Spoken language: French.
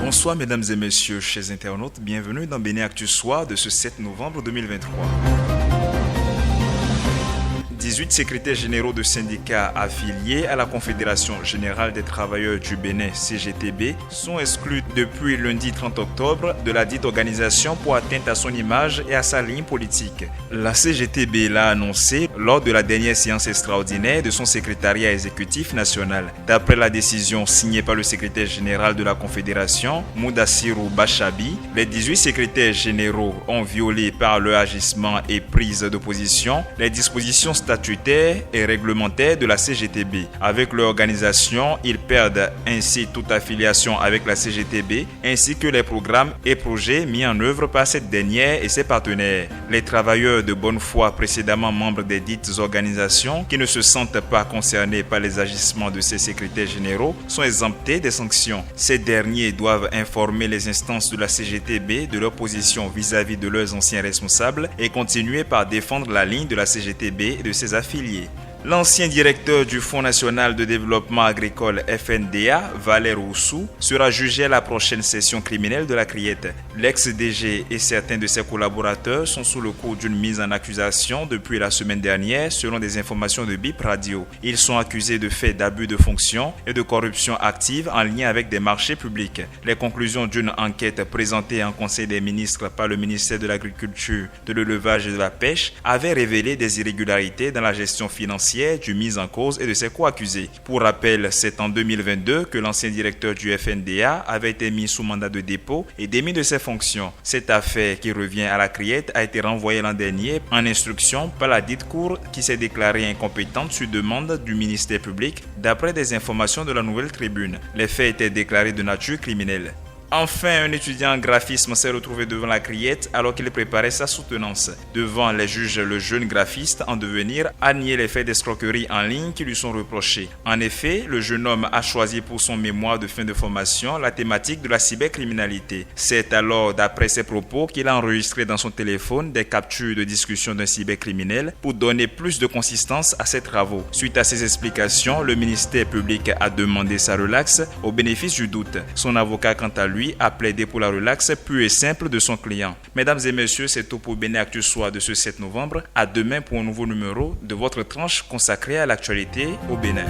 Bonsoir mesdames et messieurs, chers internautes, bienvenue dans Bénin Actu Soir de ce 7 novembre 2023. 18 secrétaires généraux de syndicats affiliés à la Confédération Générale des Travailleurs du Bénin, CGTB, sont exclus depuis lundi 30 octobre de la dite organisation pour atteinte à son image et à sa ligne politique. La CGTB l'a annoncé lors de la dernière séance extraordinaire de son secrétariat exécutif national. D'après la décision signée par le secrétaire général de la Confédération, Moudassirou Bachabi, les 18 secrétaires généraux ont violé par leur agissement et prise de position les dispositions statutaires et réglementaires de la CGTB. Avec leur organisation, ils perdent ainsi toute affiliation avec la CGTB ainsi que les programmes et projets mis en œuvre par cette dernière et ses partenaires. Les travailleurs de bonne foi précédemment membres des dites organisations qui ne se sentent pas concernés par les agissements de ces secrétaires généraux sont exemptés des sanctions. Ces derniers doivent informer les instances de la CGTB de leur position vis-à-vis de leurs anciens responsables et continuer par défendre la ligne de la CGTB et de ses affiliés. L'ancien directeur du Fonds national de développement agricole FNDA, Valère Oussou, sera jugé à la prochaine session criminelle de la Criette. L'ex-DG et certains de ses collaborateurs sont sous le coup d'une mise en accusation depuis la semaine dernière, selon des informations de BIP Radio. Ils sont accusés de faits d'abus de fonction et de corruption active en lien avec des marchés publics. Les conclusions d'une enquête présentée en Conseil des ministres par le ministère de l'Agriculture, de l'Élevage et de la Pêche avaient révélé des irrégularités dans la gestion financière du mis en cause et de ses co-accusés. Pour rappel, c'est en 2022 que l'ancien directeur du FNDA avait été mis sous mandat de dépôt et démis de ses fonctions. Cette affaire qui revient à la Criette a été renvoyée l'an dernier en instruction par la dite cour qui s'est déclarée incompétente sur demande du ministère public d'après des informations de la Nouvelle Tribune. Les faits étaient déclarés de nature criminelle. Enfin, un étudiant en graphisme s'est retrouvé devant la Criette alors qu'il préparait sa soutenance. Devant les juges, le jeune graphiste en devenir a nié les faits d'escroquerie en ligne qui lui sont reprochés. En effet, le jeune homme a choisi pour son mémoire de fin de formation la thématique de la cybercriminalité. C'est alors, d'après ses propos, qu'il a enregistré dans son téléphone des captures de discussion d'un cybercriminel pour donner plus de consistance à ses travaux. Suite à ces explications, le ministère public a demandé sa relaxe au bénéfice du doute. Son avocat, quant à lui, a plaidé pour la relaxe pure et simple de son client. Mesdames et messieurs, c'est tout pour Bénin Actu Soir de ce 7 novembre. À demain pour un nouveau numéro de votre tranche consacrée à l'actualité au Bénin.